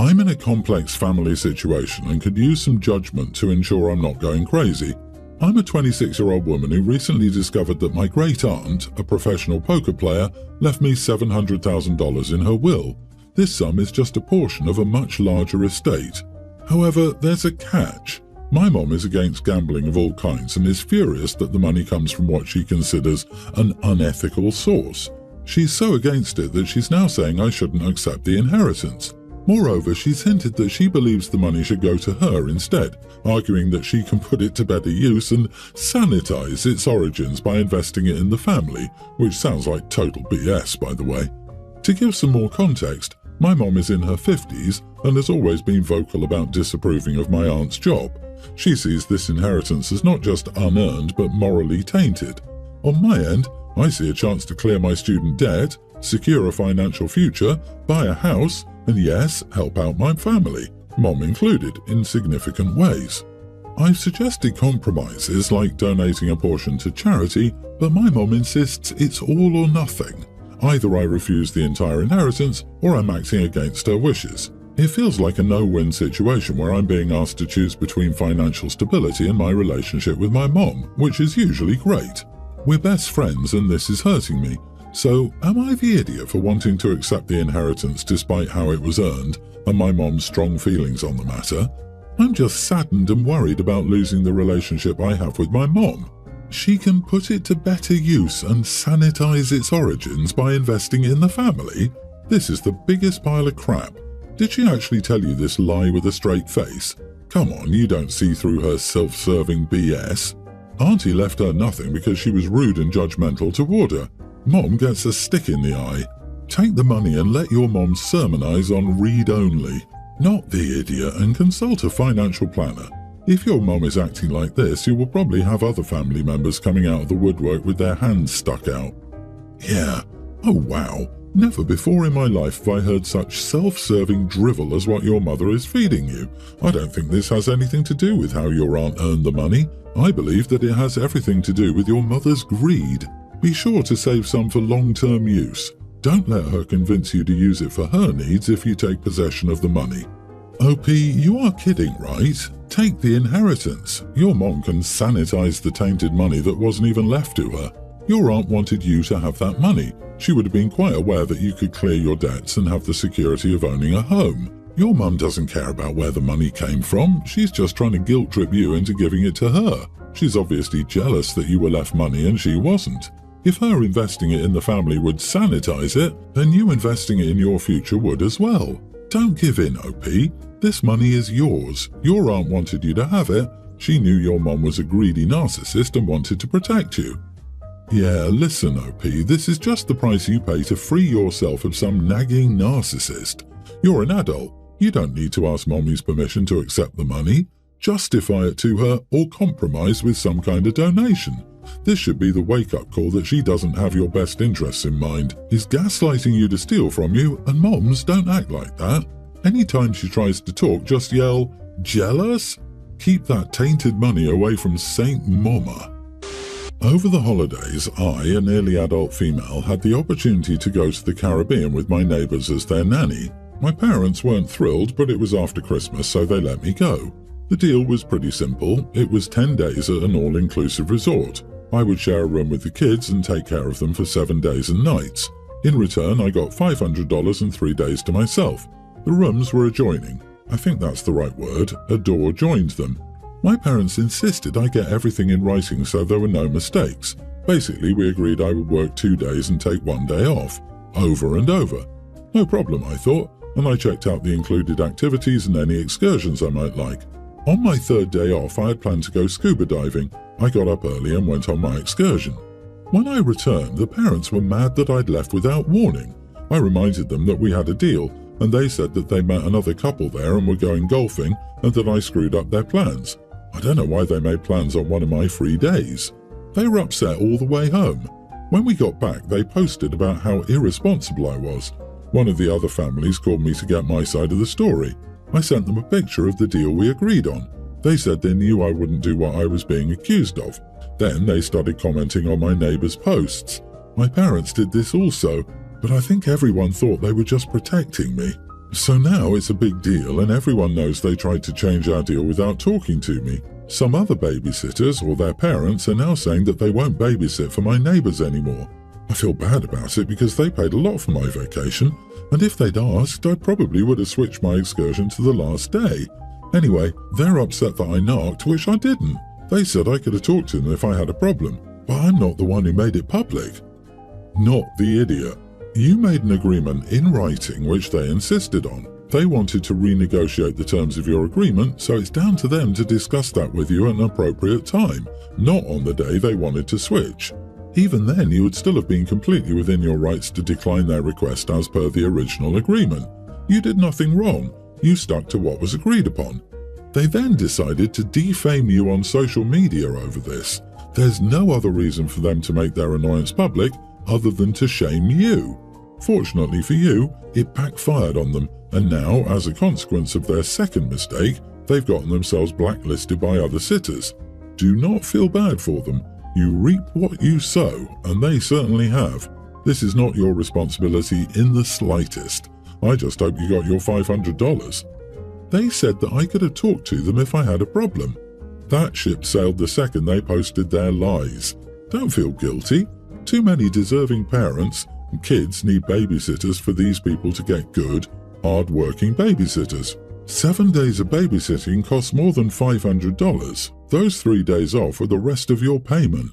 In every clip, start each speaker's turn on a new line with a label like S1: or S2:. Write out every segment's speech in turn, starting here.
S1: I'm in a complex family situation and could use some judgment to ensure I'm not going crazy. I'm a 26-year-old woman who recently discovered that my great-aunt, a professional poker player, left me $700,000 in her will. This sum is just a portion of a much larger estate. However, there's a catch. My mom is against gambling of all kinds and is furious that the money comes from what she considers an unethical source. She's so against it that she's now saying I shouldn't accept the inheritance. Moreover, she's hinted that she believes the money should go to her instead, arguing that she can put it to better use and sanitize its origins by investing it in the family, which sounds like total BS, by the way. To give some more context, my mom is in her 50s and has always been vocal about disapproving of my aunt's job. She sees this inheritance as not just unearned but morally tainted. On my end, I see a chance to clear my student debt, secure a financial future, buy a house, and yes, help out my family, mom included, in significant ways. I've suggested compromises like donating a portion to charity, but my mom insists it's all or nothing. Either I refuse the entire inheritance or I'm acting against her wishes. It feels like a no-win situation where I'm being asked to choose between financial stability and my relationship with my mom, which is usually great. We're best friends and this is hurting me. So, am I the idiot for wanting to accept the inheritance despite how it was earned and my mom's strong feelings on the matter? I'm just saddened and worried about losing the relationship I have with my mom. She can put it to better use and sanitize its origins by investing in the family? This is the biggest pile of crap. Did she actually tell you this lie with a straight face? Come on, you don't see through her self-serving BS. Auntie left her nothing because she was rude and judgmental toward her. Mom gets a stick in the eye. Take the money and let your mom sermonize on read-only. Not the idiot, and consult a financial planner. If your mom is acting like this, you will probably have other family members coming out of the woodwork with their hands stuck out. Yeah. Oh wow. Never before in my life have I heard such self-serving drivel as what your mother is feeding you. I don't think this has anything to do with how your aunt earned the money. I believe that it has everything to do with your mother's greed. Be sure to save some for long-term use. Don't let her convince you to use it for her needs if you take possession of the money. OP, you are kidding, right? Take the inheritance. Your mom can sanitize the tainted money that wasn't even left to her. Your aunt wanted you to have that money. She would have been quite aware that you could clear your debts and have the security of owning a home. Your mum doesn't care about where the money came from. She's just trying to guilt-trip you into giving it to her. She's obviously jealous that you were left money and she wasn't. If her investing it in the family would sanitize it, then you investing it in your future would as well. Don't give in, OP. This money is yours. Your aunt wanted you to have it. She knew your mom was a greedy narcissist and wanted to protect you. Yeah, listen, OP, this is just the price you pay to free yourself of some nagging narcissist. You're an adult. You don't need to ask mommy's permission to accept the money. Justify it to her or compromise with some kind of donation. This should be the wake-up call that she doesn't have your best interests in mind, is gaslighting you to steal from you, and moms don't act like that. Anytime she tries to talk, just yell, "Jealous?" Keep that tainted money away from Saint Mama. Over the holidays, I, a nearly adult female, had the opportunity to go to the Caribbean with my neighbours as their nanny. My parents weren't thrilled, but it was after Christmas, so they let me go. The deal was pretty simple. It was 10 days at an all-inclusive resort. I would share a room with the kids and take care of them for 7 days and nights. In return, I got $500 and 3 days to myself. The rooms were adjoining. I think that's the right word. A door joined them. My parents insisted I get everything in writing so there were no mistakes. Basically, we agreed I would work 2 days and take 1 day off. Over and over. No problem, I thought, and I checked out the included activities and any excursions I might like. On my 3rd day off, I had planned to go scuba diving. I got up early and went on my excursion. When I returned, the parents were mad that I'd left without warning. I reminded them that we had a deal, and they said that they met another couple there and were going golfing, and that I screwed up their plans. I don't know why they made plans on one of my free days. They were upset all the way home. When we got back, they posted about how irresponsible I was. One of the other families called me to get my side of the story. I sent them a picture of the deal we agreed on. They said they knew I wouldn't do what I was being accused of. Then they started commenting on my neighbours' posts. My parents did this also, but I think everyone thought they were just protecting me. So now it's a big deal and everyone knows they tried to change our deal without talking to me. Some other babysitters or their parents are now saying that they won't babysit for my neighbours anymore. I feel bad about it because they paid a lot for my vacation, and if they'd asked, I probably would have switched my excursion to the last day. Anyway, they're upset that I knocked, which I didn't. They said I could have talked to them if I had a problem, but I'm not the one who made it public. Not the idiot. You made an agreement in writing which they insisted on. They wanted to renegotiate the terms of your agreement, so it's down to them to discuss that with you at an appropriate time, not on the day they wanted to switch. Even then, you would still have been completely within your rights to decline their request as per the original agreement. You did nothing wrong. You stuck to what was agreed upon. They then decided to defame you on social media over this. There's no other reason for them to make their annoyance public other than to shame you. Fortunately for you, it backfired on them, and now, as a consequence of their second mistake, they've gotten themselves blacklisted by other sitters. Do not feel bad for them. You reap what you sow, and they certainly have. This is not your responsibility in the slightest. I just hope you got your $500. They said that I could have talked to them if I had a problem. That ship sailed the second they posted their lies. Don't feel guilty. Too many deserving parents and kids need babysitters for these people to get good, hard-working babysitters. 7 days of babysitting costs more than $500. Those 3 days off are the rest of your payment.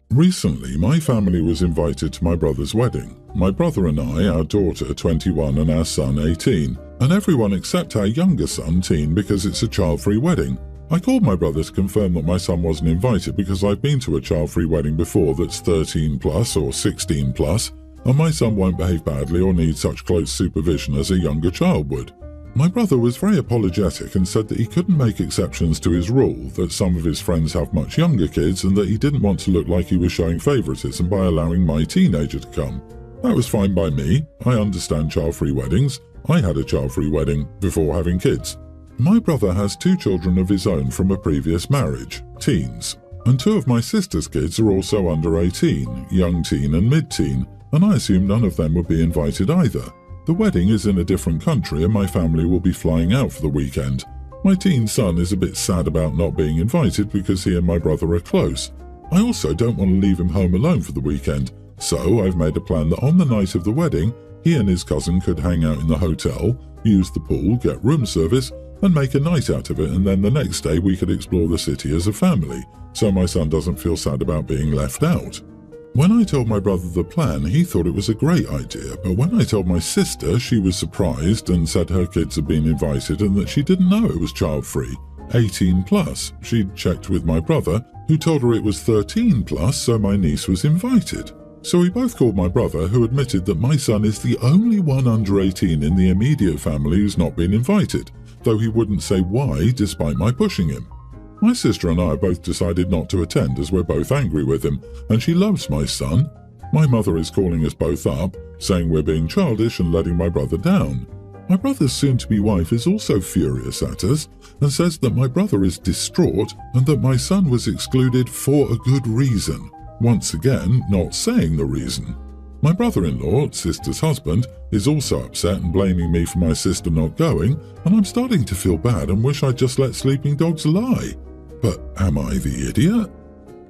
S1: Recently, my family was invited to my brother's wedding. My brother and I, our daughter 21 and our son 18, and everyone except our younger son teen because it's a child-free wedding. I called my brother to confirm that my son wasn't invited because I've been to a child-free wedding before that's 13 plus or 16 plus, and my son won't behave badly or need such close supervision as a younger child would. My brother was very apologetic and said that he couldn't make exceptions to his rule, that some of his friends have much younger kids and that he didn't want to look like he was showing favoritism by allowing my teenager to come. That was fine by me. I understand child-free weddings. I had a child-free wedding before having kids. My brother has 2 children of his own from a previous marriage, teens, and 2 of my sister's kids are also under 18, young teen and mid-teen, and I assume none of them would be invited either. The wedding is in a different country and my family will be flying out for the weekend. My teen son is a bit sad about not being invited because he and my brother are close. I also don't want to leave him home alone for the weekend, so I've made a plan that on the night of the wedding, he and his cousin could hang out in the hotel, use the pool, get room service, and make a night out of it, and then the next day we could explore the city as a family, so my son doesn't feel sad about being left out. When I told my brother the plan, he thought it was a great idea, but when I told my sister, she was surprised and said her kids had been invited and that she didn't know it was child-free. 18 plus. She'd checked with my brother, who told her it was 13 plus, so my niece was invited. So we both called my brother, who admitted that my son is the only one under 18 in the immediate family who's not been invited, though he wouldn't say why despite my pushing him. My sister and I both decided not to attend as we're both angry with him, and she loves my son. My mother is calling us both up, saying we're being childish and letting my brother down. My brother's soon-to-be wife is also furious at us and says that my brother is distraught and that my son was excluded for a good reason. Once again, not saying the reason. My brother-in-law, sister's husband, is also upset and blaming me for my sister not going, and I'm starting to feel bad and wish I'd just let sleeping dogs lie. But am I the idiot?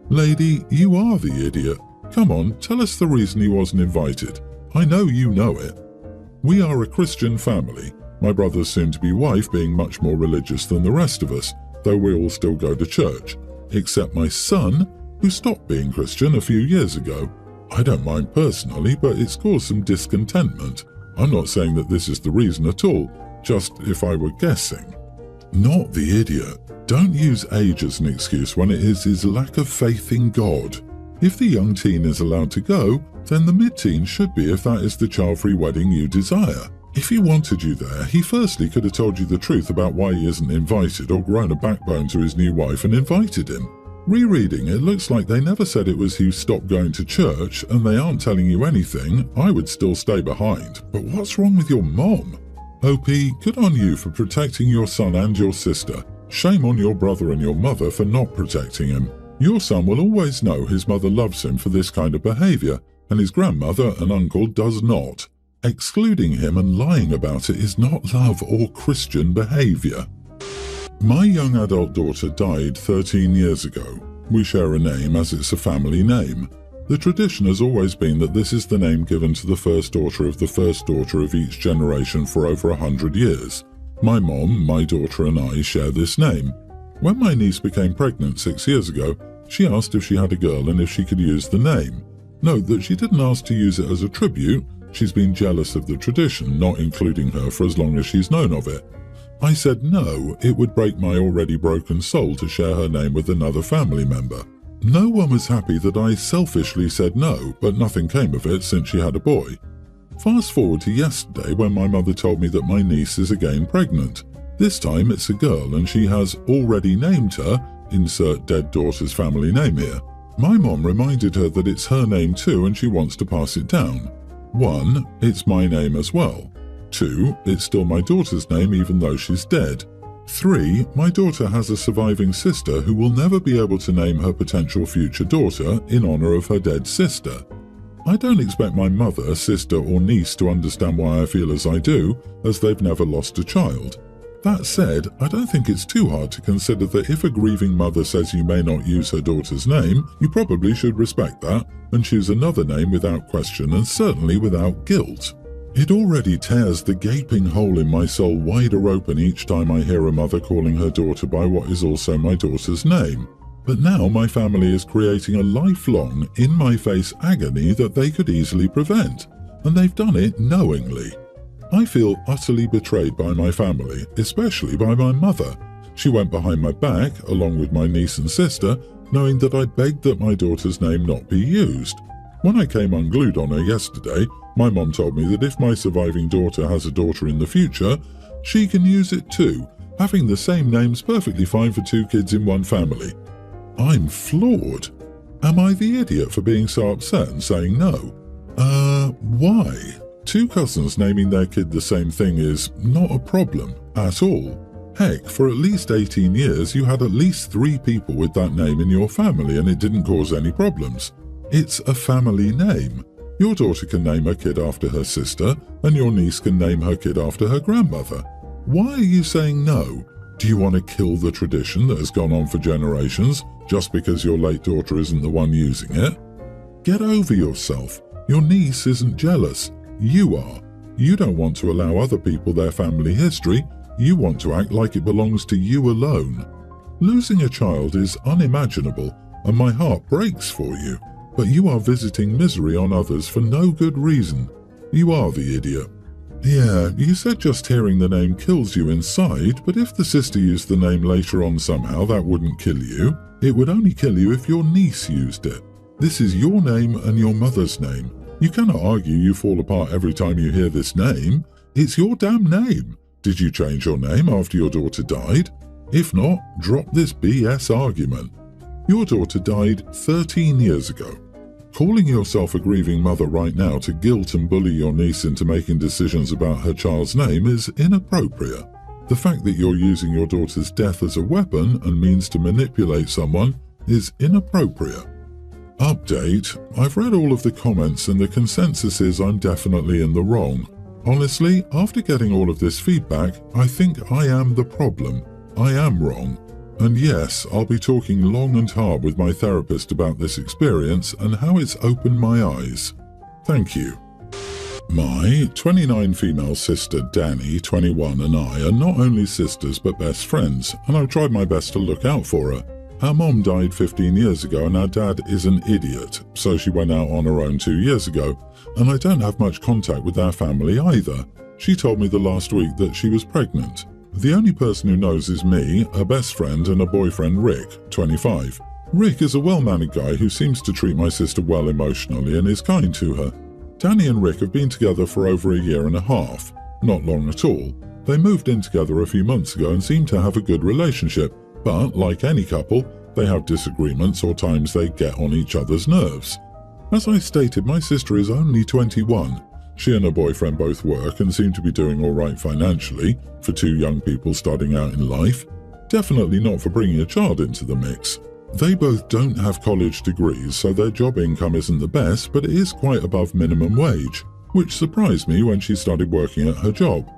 S1: Lady, you are the idiot. Come on, tell us the reason he wasn't invited. I know you know it. We are a Christian family, my brother's soon-to-be wife being much more religious than the rest of us, though we all still go to church, except my son, who stopped being Christian a few years ago. I don't mind personally, but it's caused some discontentment. I'm not saying that this is the reason at all, just if I were guessing. Not the idiot. Don't use age as an excuse when it is his lack of faith in God. If the young teen is allowed to go, then the mid-teen should be if that is the child-free wedding you desire. If he wanted you there, he firstly could have told you the truth about why he isn't invited or grown a backbone to his new wife and invited him. Rereading, it looks like they never said it was he stopped going to church and they aren't telling you anything. I would still stay behind. But what's wrong with your mom? OP, good on you for protecting your son and your sister. Shame on your brother and your mother for not protecting him. Your son will always know his mother loves him for this kind of behaviour, and his grandmother and uncle does not. Excluding him and lying about it is not love or Christian behavior. My young adult daughter died 13 years ago. We share a name as it's a family name. The tradition has always been that this is the name given to the first daughter of each generation for over 100 years. My mom, my daughter and I share this name. When my niece became pregnant 6 years ago, she asked if she had a girl and if she could use the name. Note that she didn't ask to use it as a tribute. She's been jealous of the tradition, not including her for as long as she's known of it. I said no, it would break my already broken soul to share her name with another family member. No one was happy that I selfishly said no, but nothing came of it since she had a boy. Fast forward to yesterday when my mother told me that my niece is again pregnant. This time it's a girl and she has already named her, insert dead daughter's family name here. My mom reminded her that it's her name too and she wants to pass it down. 1. It's my name as well. 2. It's still my daughter's name even though she's dead. 3. My daughter has a surviving sister who will never be able to name her potential future daughter in honor of her dead sister. I don't expect my mother, sister or niece to understand why I feel as I do, as they've never lost a child. That said, I don't think it's too hard to consider that if a grieving mother says you may not use her daughter's name, you probably should respect that and choose another name without question and certainly without guilt. It already tears the gaping hole in my soul wider open each time I hear a mother calling her daughter by what is also my daughter's name. But now my family is creating a lifelong, in-my-face agony that they could easily prevent, and they've done it knowingly. I feel utterly betrayed by my family, especially by my mother. She went behind my back, along with my niece and sister, knowing that I begged that my daughter's name not be used. When I came unglued on her yesterday, my mom told me that if my surviving daughter has a daughter in the future, she can use it too. Having the same name's perfectly fine for 2 kids in one family. I'm floored. Am I the idiot for being so upset and saying no? Why? 2 cousins naming their kid the same thing is not a problem at all. Heck, for at least 18 years you had at least 3 people with that name in your family and it didn't cause any problems. It's a family name. Your daughter can name her kid after her sister, and your niece can name her kid after her grandmother. Why are you saying no? Do you want to kill the tradition that has gone on for generations just because your late daughter isn't the one using it? Get over yourself. Your niece isn't jealous. You are. You don't want to allow other people their family history. You want to act like it belongs to you alone. Losing a child is unimaginable, and my heart breaks for you. But you are visiting misery on others for no good reason. You are the idiot. Yeah, you said just hearing the name kills you inside, but if the sister used the name later on somehow, that wouldn't kill you. It would only kill you if your niece used it. This is your name and your mother's name. You cannot argue you fall apart every time you hear this name. It's your damn name. Did you change your name after your daughter died? If not, drop this BS argument. Your daughter died 13 years ago. Calling yourself a grieving mother right now to guilt and bully your niece into making decisions about her child's name is inappropriate. The fact that you're using your daughter's death as a weapon and means to manipulate someone is inappropriate. Update: I've read all of the comments and the consensus is I'm definitely in the wrong. Honestly, after getting all of this feedback, I think I am the problem. I am wrong. And yes, I'll be talking long and hard with my therapist about this experience and how it's opened my eyes. Thank you. My 29 female sister Danny, 21, and I are not only sisters but best friends, and I've tried my best to look out for her. Our mom died 15 years ago and our dad is an idiot, so she went out on her own 2 years ago, and I don't have much contact with our family either. She told me the last week that she was pregnant. The only person who knows is me, her best friend, and her boyfriend Rick, 25. Rick is a well-mannered guy who seems to treat my sister well emotionally and is kind to her. Danny and Rick have been together for over a year and a half. Not long at all. They moved in together a few months ago and seem to have a good relationship, but like any couple, they have disagreements or times they get on each other's nerves. As I stated, my sister is only 21. She and her boyfriend both work and seem to be doing alright financially for 2 young people starting out in life. Definitely not for bringing a child into the mix. They both don't have college degrees, so their job income isn't the best, but it is quite above minimum wage. which surprised me when she started working at her job.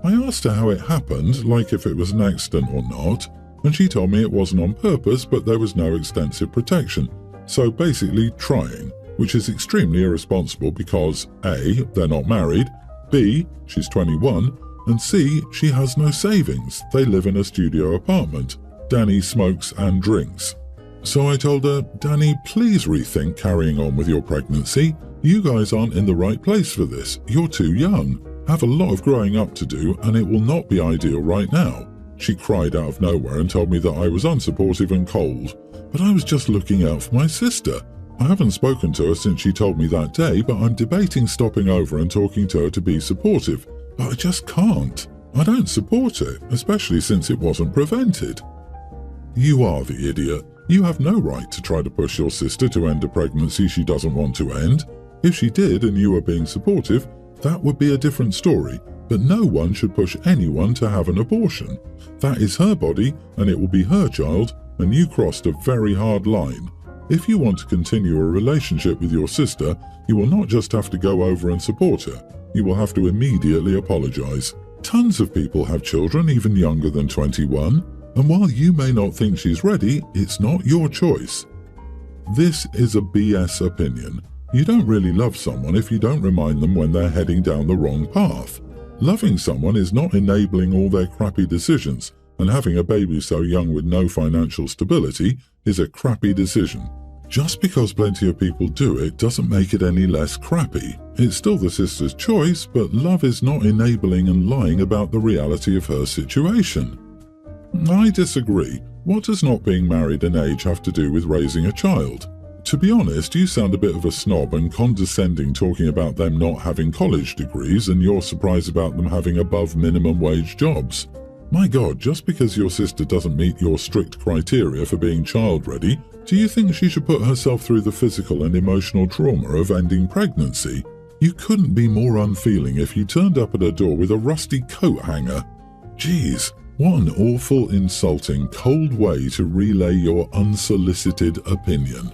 S1: I asked her how it happened, like if it was an accident or not, and she told me it wasn't on purpose, but there was no extensive protection. So basically trying, which is extremely irresponsible because A, they're not married, B, she's 21, and C, she has no savings. They live in a studio apartment. Danny smokes and drinks. So I told her, Danny, please rethink carrying on with your pregnancy. You guys aren't in the right place for this. You're too young. Have a lot of growing up to do, and it will not be ideal right now. She cried out of nowhere and told me that I was unsupportive and cold. But I was just looking out for my sister. I haven't spoken to her since she told me that day, but I'm debating stopping over and talking to her to be supportive. But I just can't. I don't support it, especially since it wasn't prevented. You are the idiot. You have no right to try to push your sister to end a pregnancy she doesn't want to end. If she did and you were being supportive, that would be a different story. But no one should push anyone to have an abortion. That is her body and it will be her child, and you crossed a very hard line. If you want to continue a relationship with your sister, you will not just have to go over and support her. You will have to immediately apologize. Tons of people have children even younger than 21, and while you may not think she's ready, it's not your choice. This is a BS opinion. You don't really love someone if you don't remind them when they're heading down the wrong path. Loving someone is not enabling all their crappy decisions, and having a baby so young with no financial stability is a crappy decision. Just because plenty of people do it doesn't make it any less crappy. It's still the sister's choice, but love is not enabling and lying about the reality of her situation. I disagree. What does not being married and age have to do with raising a child? To be honest, you sound a bit of a snob and condescending talking about them not having college degrees and you're surprised about them having above minimum wage jobs. My God, just because your sister doesn't meet your strict criteria for being child-ready, do you think she should put herself through the physical and emotional trauma of ending pregnancy? You couldn't be more unfeeling if you turned up at her door with a rusty coat hanger. Jeez, what an awful, insulting, cold way to relay your unsolicited opinion.